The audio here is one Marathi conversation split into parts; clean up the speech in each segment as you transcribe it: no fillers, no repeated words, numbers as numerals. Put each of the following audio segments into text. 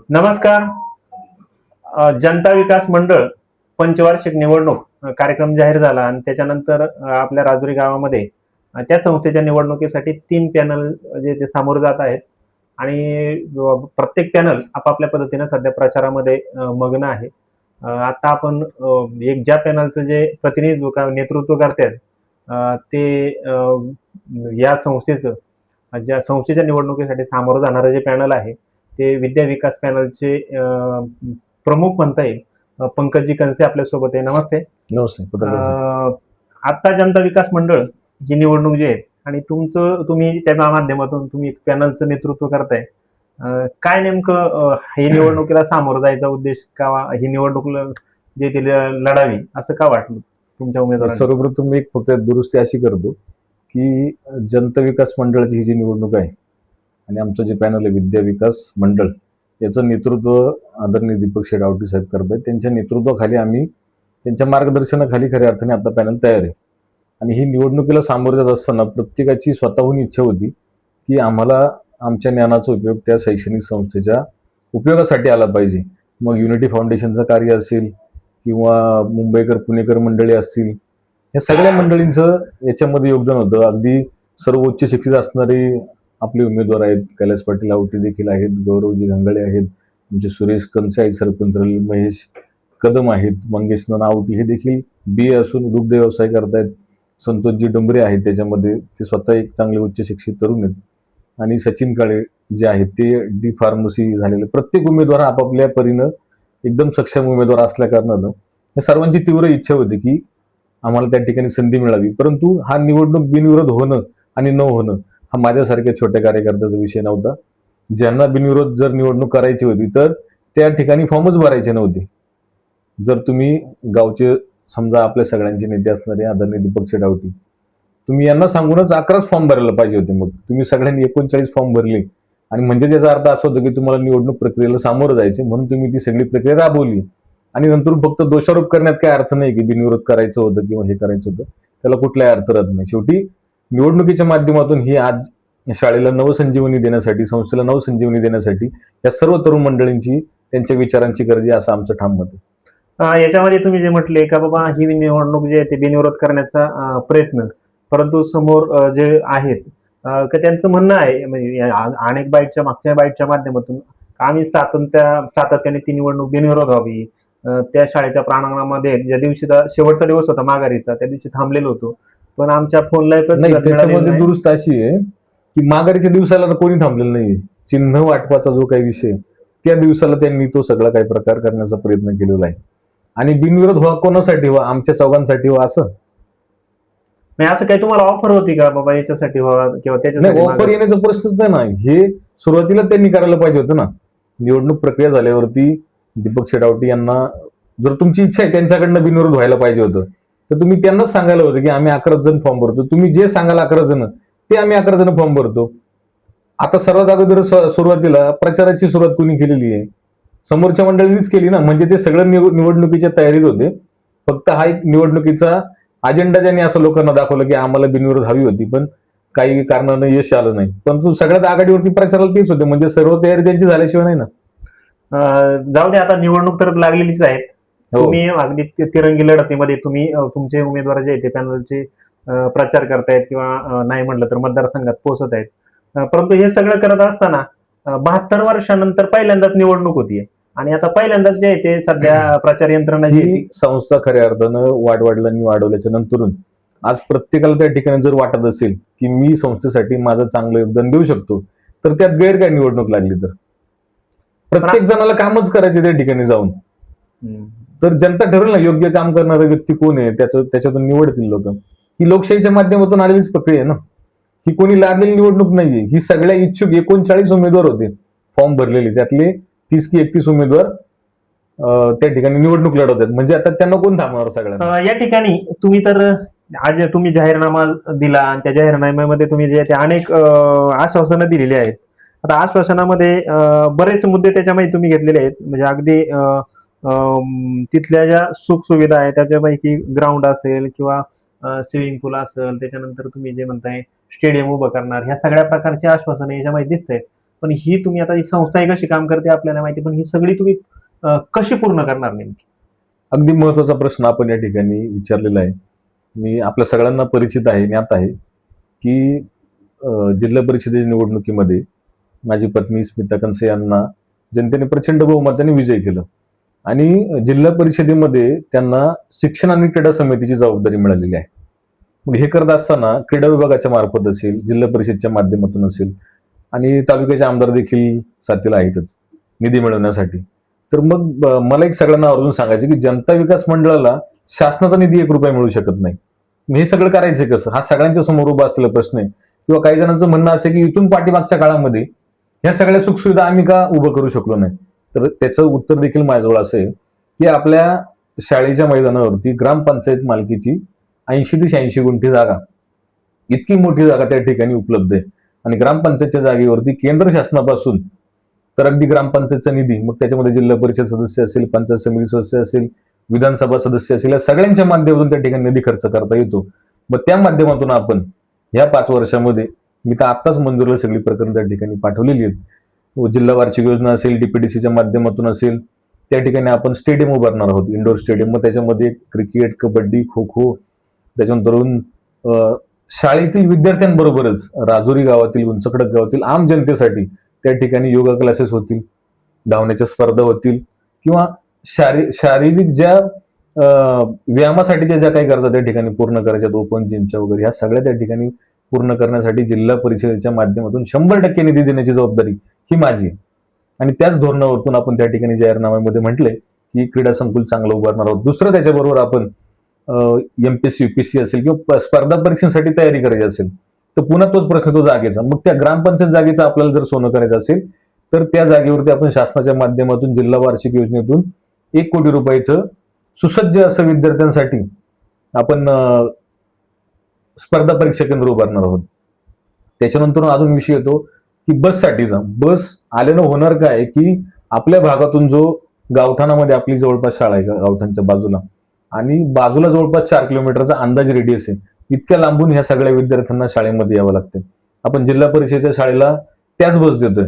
नमस्कार. जनता विकास मंडळ पंचवार्षिक निवडणूक कार्यक्रम जाहीर झाला आणि त्याच्यानंतर आपल्या राजुरी गावामध्ये त्या संस्थेच्या निवडणुकीसाठी 3 पॅनल जे ते सामोरे जात आहेत आणि प्रत्येक पॅनल आपापल्या पद्धतीने सध्या प्रचारामध्ये मग्न आहे. आता आपण एक ज्या पॅनलचं जे प्रतिनिधित्व नेतृत्व करतात ते या संस्थेचं ज्या संस्थेच्या निवडणुकीसाठी सामोरं जाणारं जे पॅनल आहे ते विद्या विकास पॅनलचे प्रमुख म्हणता येईल पंकजी कंसे आपल्यासोबत आहे. नमस्ते. नमस्ते. आता जनता विकास मंडळ ही निवडणूक जी आहे आणि तुम्ही त्या माध्यमातून तुम्ही पॅनलचं नेतृत्व करताय, काय नेमकं ही निवडणुकीला सामोरं जायचा उद्देश का ही निवडणूक जे ती लढावी असं का वाटलं तुमच्या उमेदवारांना? सर्वप्रथम एक फक्त दुरुस्ती अशी करतो की जनता विकास मंडळाची ही जी निवडणूक आहे आणि आमचं जे पॅनल आहे विद्या विकास मंडळ याचं नेतृत्व आदरणीय दीपक शेडावटी साहेब करत आहेत. त्यांच्या नेतृत्वाखाली आम्ही त्यांच्या मार्गदर्शनाखाली खऱ्या अर्थाने आता पॅनल तयार आहे. आणि ही निवडणुकीला सामोरे जात असताना प्रत्येकाची स्वतःहून इच्छा होती की आम्हाला आमच्या ज्ञानाचा उपयोग त्या शैक्षणिक संस्थेच्या उपयोगासाठी आला पाहिजे. मग युनिटी फाउंडेशनचं कार्य असेल किंवा मुंबईकर पुणेकर मंडळी असतील, या सगळ्या मंडळींचं याच्यामध्ये योगदान होतं. अगदी सर्व उच्च शिक्षित असणारे आपले उमेदवार आहेत. कैलास पाटील आवटी देखील आहेत, गौरवजी घंगळे आहेत, आमचे सुरेश कंसे आहेत सरपंच, महेश कदम आहेत, मंगेश आवटी हे देखील BA असून दुग्ध व्यवसाय करतायत, संतोषजी डोंबरे आहेत त्याच्यामध्ये, ते स्वतः एक चांगले उच्च शिक्षित तरुण आहेत. आणि सचिन काळे जे आहेत ते D फार्मसी झालेले. प्रत्येक उमेदवार आपापल्या परीनं एकदम सक्षम उमेदवार असल्या कारणानं या सर्वांची तीव्र इच्छा होती की आम्हाला त्या ठिकाणी संधी मिळावी. परंतु हा निवडणूक बिनविरोध होणं आणि न होणं हा माझ्यासारख्या छोट्या कार्यकर्त्याचा विषय नव्हता. ज्यांना बिनविरोध जर निवडणूक करायची होती तर त्या ठिकाणी फॉर्मच भरायचे नव्हते. जर तुम्ही गावचे समजा आपल्या सगळ्यांचे नेते असणारे आदरणीय दीपक शेडावटी, तुम्ही यांना सांगूनच 11च फॉर्म भरायला पाहिजे होते. मग तुम्ही सगळ्यांनी 39 फॉर्म भरले आणि म्हणजे त्याचा अर्थ असा होता की तुम्हाला निवडणूक प्रक्रियेला सामोरं जायचे, म्हणून तुम्ही ती सगळी प्रक्रिया राबवली. आणि नंतर फक्त दोषारोप करण्यात काय अर्थ नाही की बिनविरोध करायचं होतं किंवा हे करायचं होतं, त्याला कुठलाही अर्थ राहत नाही. शेवटी निवडणुकीच्या माध्यमातून ही आज शाळेला नवसंजीवनी देण्यासाठी, संस्थेला नवसंजीवनी देण्यासाठी या सर्व तरुण मंडळींची त्यांच्या विचारांची गरज आहे असं आमचं ठाम मत आहे. याच्यामध्ये तुम्ही जे म्हटले का बाबा ही निवडणूक जी आहे ते बिनविरोध करण्याचा प्रयत्न, परंतु समोर जे आहेत का त्यांचं म्हणणं आहे म्हणजे अनेक मागच्या बाईटच्या माध्यमातून आम्ही सातत्याने ती निवडणूक बिनविरोध व्हावी, त्या शाळेच्या प्रांगणामध्ये ज्या दिवशी शेवटचा दिवस होता माघारीचा त्या दिवशी थांबलेलो होतो, पण आमच्या फोनला त्याच्यामध्ये दुरुस्त अशी आहे की माघारीच्या दिवसाला कोणी थांबलेलं नाही. चिन्ह वाटपाचा जो काही विषय त्या दिवसाला त्यांनी तो सगळा काही प्रकार करण्याचा प्रयत्न केलेला आहे. आणि बिनविरोध व्हा कोणासाठी व्हा, आमच्या चौघांसाठी व्हा असं नाही. असं काही तुम्हाला ऑफर होती का बाबा याच्यासाठी व्हा किंवा त्याच्यासाठी? ऑफर येण्याचा प्रश्नच नाही ना. हे सुरुवातीला त्यांनी करायला पाहिजे होतं ना. निवडणूक प्रक्रिया झाल्यावरती दीपक शेडावटी यांना जर तुमची इच्छा आहे त्यांच्याकडनं बिनविरोध व्हायला पाहिजे होतं तर तुम्ही त्यांनाच सांगायला होतं की आम्ही 11 जण फॉर्म भरतो. तुम्ही जे सांगाल 11 जण ते आम्ही 11 जण फॉर्म भरतो. आता सर्वात अगोदर सुरुवातीला प्रचाराची सुरुवात कोणी केलेली आहे? समोरच्या मंडळींनीच केली ना. म्हणजे ते सगळं निवडणुकीच्या तयारीत होते. फक्त हा एक निवडणुकीचा अजेंडा ज्यांनी असं लोकांना दाखवलं की आम्हाला बिनविरोध हवी होती, पण काही कारणानं यश आलं नाही. परंतु सगळ्यात आघाडीवरती प्रचाराला तेच होते. म्हणजे सर्व तयारी त्यांची झाल्याशिवाय नाही ना. जाऊ दे, आता निवडणूक तर लागलेलीच आहे. तुम्ही अगदी तिरंगी लढतीमध्ये तुम्ही तुमचे उमेदवार जे आहेत ते पॅनलचे प्रचार करतायत किंवा नाही म्हटलं तर मतदारसंघात पोहोचत आहेत. परंतु हे सगळं करत असताना 72 वर्षानंतर पहिल्यांदाच निवडणूक होतीये आणि आता पहिल्यांदाच जे आहे ते सध्या प्रचार यंत्रणा जी संस्था खऱ्या अर्थानं वाडवडिलांनी वाढवल्याच्या नंतरून आज प्रत्येकाला त्या ठिकाणी जर वाटत असेल की मी संस्थेसाठी माझं चांगलं योगदान देऊ शकतो तर त्यात गैर काय निवडणूक लागली तर प्रत्येक जणाला कामच करायचे त्या ठिकाणी जाऊन. तर जनता ठरवेल ना योग्य काम करणारा व्यक्ती कोण आहे, त्याच्यातून निवडतील लोक. ही लोकशाहीच्या माध्यमातून आलेलीच प्रक्रिया आहे ना. ही कोणी लादलेली निवडणूक नाहीये. ही सगळ्या इच्छुक 39 उमेदवार होते फॉर्म भरलेले, त्यातले 30 की 31 उमेदवार त्या ठिकाणी निवडणूक लढवत आहेत. म्हणजे आता त्यांना कोण थांबणार सगळ्यांना? या ठिकाणी तुम्ही तर आज तुम्ही जाहीरनामा दिला आणि त्या जाहीरनाम्यामध्ये तुम्ही जे अनेक आश्वासनं दिलेली आहेत. आता आश्वासनामध्ये बरेच मुद्दे त्याच्यामध्ये तुम्ही घेतलेले आहेत. म्हणजे अगदी तिथल्या ज्या सुख सुविधा आहेत त्याच्यापैकी ग्राउंड असेल किंवा स्विमिंग पूल असेल, त्याच्यानंतर तुम्ही जे म्हणताय स्टेडियम उभं करणार, ह्या सगळ्या प्रकारची आश्वासनं याच्यामध्ये दिसतायत. पण ही तुम्ही आता ही संस्था ही कशी काम करते आपल्याला माहिती, पण ही सगळी तुम्ही कशी पूर्ण करणार नेमकी? अगदी महत्वाचा प्रश्न आपण या ठिकाणी विचारलेला आहे. मी आपल्या सगळ्यांना परिचित आहे, ज्ञात आहे की जिल्हा परिषदेच्या निवडणुकीमध्ये माझी पत्नी स्मिता कंसे यांना जनतेने प्रचंड बहुमताने विजय केलं आणि जिल्हा परिषदेमध्ये त्यांना शिक्षण आणि क्रीडा समितीची जबाबदारी मिळालेली आहे. मग हे करत असताना क्रीडा विभागाच्या मार्फत असेल, जिल्हा परिषदच्या माध्यमातून असेल आणि तालुक्याचे आमदार देखील साथीला आहेतच निधी मिळवण्यासाठी. तर मग मला एक सगळ्यांना आवर्जून सांगायचं की जनता विकास मंडळाला शासनाचा निधी 1 रुपया मिळू शकत नाही. मग हे सगळं करायचं कसं, हा सगळ्यांच्या समोर उभा असलेला प्रश्न आहे. किंवा काही जणांचं म्हणणं असं की इथून पाठीमागच्या काळामध्ये ह्या सगळ्या सुखसुविधा आम्ही का उभं करू शकलो नाही. तर त्याचं उत्तर देखील माझ्याजवळ असं आहे की आपल्या शाळेच्या मैदानावरती ग्रामपंचायत मालकीची 80 ते 86 गुंठी जागा, इतकी मोठी जागा त्या ठिकाणी उपलब्ध आहे. आणि ग्रामपंचायतच्या जागेवरती केंद्र शासनापासून तर अगदी ग्रामपंचायतचा निधी, मग त्याच्यामध्ये जिल्हा परिषद सदस्य असेल, पंचायत समिती सदस्य असेल, विधानसभा सदस्य असेल, या सगळ्यांच्या माध्यमातून त्या ठिकाणी निधी खर्च करता येतो. मग त्या माध्यमातून आपण या 5 वर्षामध्ये मी तर आत्ताच मंजुरीला सगळी प्रकरण त्या ठिकाणी पाठवलेली आहेत. जिल्हा वार्षिक योजना असेल, डीपीडीसीच्या माध्यमातून असेल, त्या ठिकाणी आपण स्टेडियम उभारणार आहोत, इंडोर स्टेडियम. मग त्याच्यामध्ये क्रिकेट, कबड्डी, खो खो, त्याच्यानंतर शाळेतील विद्यार्थ्यांबरोबरच राजुरी गावातील, उंचकडक गावातील आम जनतेसाठी त्या ठिकाणी योगा क्लासेस होतील, धावण्याच्या स्पर्धा होतील किंवा शारीरिक ज्या व्यायामासाठीच्या ज्या काही गरजा त्या ठिकाणी पूर्ण करायच्या, ओपन जिमच्या वगैरे, ह्या सगळ्या त्या ठिकाणी पूर्ण करण्यासाठी जिल्हा परिषदेच्या माध्यमातून 100% निधी देण्याची जबाबदारी ही माझी आहे. आणि त्याच धोरणावरून आपण त्या ठिकाणी जाहीरनाम्यामध्ये म्हटलंय की क्रीडा संकुल चांगलं उभारणार आहोत. दुसरं त्याच्याबरोबर आपण एमपीएससी, यूपीएससी असेल किंवा स्पर्धा परीक्षेसाठी तयारी करायची असेल तर पुन्हा तोच प्रश्न, तो जागेचा. मग त्या ग्रामपंचायत जागेचा आपल्याला जर सोनं करायचं असेल तर त्या जागेवरती आपण शासनाच्या माध्यमातून जिल्हा वार्षिक योजनेतून 1 कोटी रुपयाचं सुसज्ज असं विद्यार्थ्यांसाठी आपण स्पर्धा परीक्षा केंद्र उभारणार आहोत. त्याच्यानंतर अजून विषय येतो की बससाठीचा. बस आल्यानं होणार काय की आपल्या भागातून जो गावठाणामध्ये आपली जवळपास शाळा आहे गावठाणच्या बाजूला, आणि बाजूला जवळपास 4 किलोमीटरचा अंदाज रेडियस आहे, इतक्या लांबून ह्या सगळ्या विद्यार्थ्यांना शाळेमध्ये यावं लागतं. आपण जिल्हा परिषदेच्या शाळेला त्याच बस देतोय,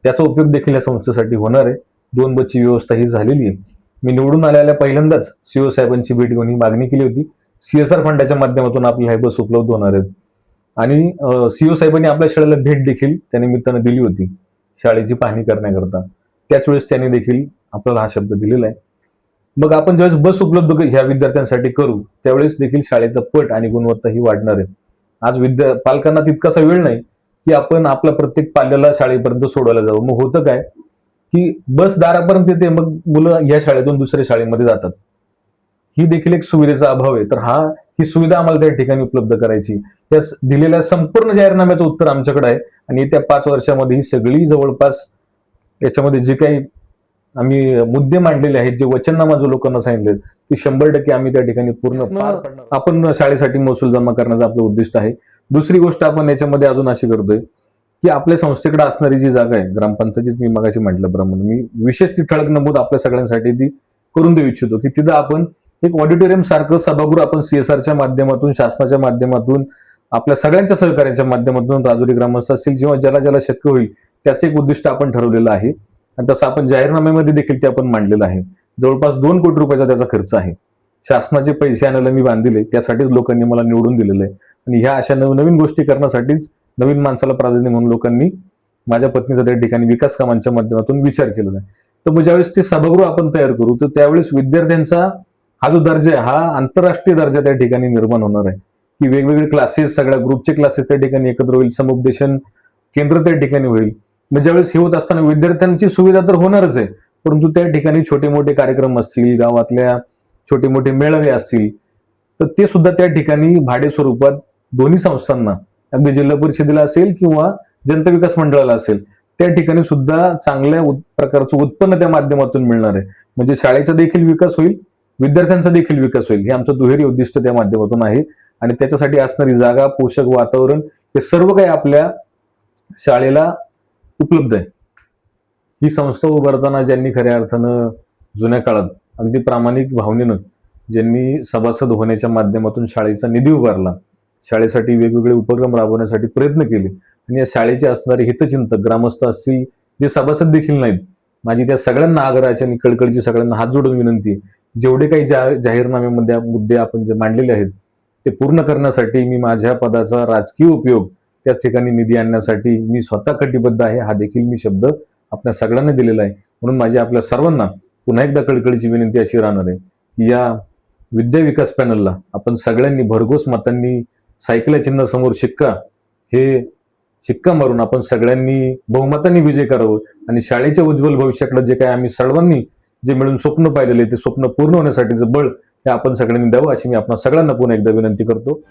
त्याचा उपयोग देखील या संस्थेसाठी होणार आहे. 2 बसची व्यवस्था ही झालेली आहे. मी निवडून आलेल्या पहिल्यांदाच सीओ साहेबांची भेट घेऊन ही मागणी केली होती. सीएसआर फंडाच्या माध्यमातून आपल्याला हे बस उपलब्ध होणार आहेत. आणि सीओ साहेबांनी आपल्या शाळेला भेट देखील त्या निमित्तानं दिली होती शाळेची पाहणी करण्याकरता. त्याच वेळेस त्यांनी देखील आपल्याला हा शब्द दिलेला आहे. मग आपण ज्यावेळेस बस उपलब्ध ह्या विद्यार्थ्यांसाठी करू त्यावेळेस देखील शाळेचा पट आणि गुणवत्ता ही वाढणार आहे. आज पालकांना तितकासा वेळ नाही की आपण आपल्या प्रत्येक पाल्याला शाळेपर्यंत सोडवायला जावं. मग होतं काय की बस दारापर्यंत येते, मग मुलं या शाळेतून दुसऱ्या शाळेमध्ये जातात. ही देखील एक सुविधेचा अभाव आहे. तर ही सुविधा आम्हाला त्या ठिकाणी उपलब्ध करायची. या दिलेल्या संपूर्ण जाहीरनाम्याचं उत्तर आमच्याकडे आहे आणि येत्या 5 वर्षामध्ये ही सगळी जवळपास याच्यामध्ये जे काही आम्ही मुद्दे मांडलेले आहेत, जे वचननामा जो लोकांना सांगितले, ते 100% आम्ही त्या ठिकाणी पूर्ण पार पाडणार. आपण शाळेसाठी महसूल जमा करण्याचं आपलं उद्दिष्ट आहे. दुसरी गोष्ट आपण याच्यामध्ये अजून अशी करतोय की आपल्या संस्थेकडे असणारी जी जागा आहे ग्रामपंचायतीच, मी मगाशी म्हटल्याप्रमाणे मी विशेष ती ठळक नमूद आपल्या सगळ्यांसाठी ती करून देऊ इच्छितो की तिथं आपण एक ऑडिटोरियम सारखं सभागृह आपण सीएसआरच्या माध्यमातून, शासनाच्या माध्यमातून, आपल्या सगळ्यांच्या सहकार्याच्या माध्यमातून, राजुरी ग्रामस्थ असतील जेव्हा ज्याला ज्याला शक्य होईल त्याचं एक उद्दिष्ट आपण ठरवलेलं आहे. आणि तसं आपण जाहीरनाम्यामध्ये देखील ते आपण मांडलेलं आहे. जवळपास 2 कोटी रुपयाचा त्याचा खर्च आहे. शासनाचे पैसे आणायला मी बांधले, त्यासाठीच लोकांनी मला निवडून दिलेलं आहे. आणि ह्या अशा नवीन गोष्टी करण्यासाठीच नवीन माणसाला प्राधान्य म्हणून लोकांनी माझ्या पत्नीचा त्या ठिकाणी विकास कामांच्या माध्यमातून विचार केलेला आहे. तर मग ज्यावेळेस ते सभागृह आपण तयार करू तर त्यावेळेस विद्यार्थ्यांचा हा जो दर्जा आहे, हा आंतरराष्ट्रीय दर्जा त्या ठिकाणी निर्माण होणार आहे की वेगवेगळे क्लासेस, सगळ्या ग्रुपचे क्लासेस त्या ठिकाणी एकत्र होईल, समुपदेशन केंद्र त्या ठिकाणी होईल. मग ज्यावेळेस हे होत असताना विद्यार्थ्यांची सुविधा तर होणारच आहे, परंतु त्या ठिकाणी छोटे मोठे कार्यक्रम असतील, गावातल्या छोटे मोठे मेळावे असतील, तर ते सुद्धा त्या ठिकाणी भाडे स्वरूपात दोन्ही संस्थांना, अगदी जिल्हा परिषदेला असेल किंवा जनता विकास मंडळाला असेल, त्या ठिकाणी सुद्धा चांगल्या प्रकारचं उत्पन्न त्या माध्यमातून मिळणार आहे. म्हणजे शाळेचा देखील विकास होईल, विद्यार्थ्यांचा देखील विकास होईल. हे आमचं दुहेरी उद्दिष्ट त्या माध्यमातून आहे. आणि त्याच्यासाठी असणारी जागा, पोषक वातावरण, हे सर्व काही आपल्या शाळेला उपलब्ध आहे. ही संस्था उभारताना ज्यांनी खऱ्या अर्थानं जुन्या काळात अगदी प्रामाणिक भावनेनं ज्यांनी सभासद होण्याच्या माध्यमातून शाळेचा निधी उभारला, शाळेसाठी वेगवेगळे उपक्रम राबवण्यासाठी प्रयत्न केले आणि या शाळेचे असणारे हितचिंतक ग्रामस्थ असतील, जे सभासद देखील नाहीत, माझी त्या सगळ्यांना आग्रहाची आणि कळकळीची सगळ्यांना हात जोडून विनंती, जेवढे काही जाहीरनाम्यामध्ये मुद्दे आपण जे मांडलेले आहेत ते पूर्ण करण्यासाठी मी माझ्या पदाचा राजकीय उपयोग त्याच ठिकाणी निधी आणण्यासाठी मी स्वतः कटिबद्ध आहे, हा देखील मी शब्द आपल्या सगळ्यांना दिलेला आहे. म्हणून माझी आपल्या सर्वांना पुन्हा एकदा कळकळीची विनंती अशी राहणार आहे की या विद्या विकास पॅनलला आपण सगळ्यांनी भरघोस मतांनी सायकल चिन्ह समोर शिक्का मारून आपण सगळ्यांनी बहुमतांनी विजय करावं आणि शाळेच्या उज्ज्वल भविष्याकडे जे काय आम्ही सर्वांनी जे मिळून स्वप्न पाहिलेले ते स्वप्न पूर्ण होण्यासाठीचं बळ हे आपण सगळ्यांनी द्यावं अशी मी आपण सगळ्यांना पुन्हा एकदा विनंती करतो.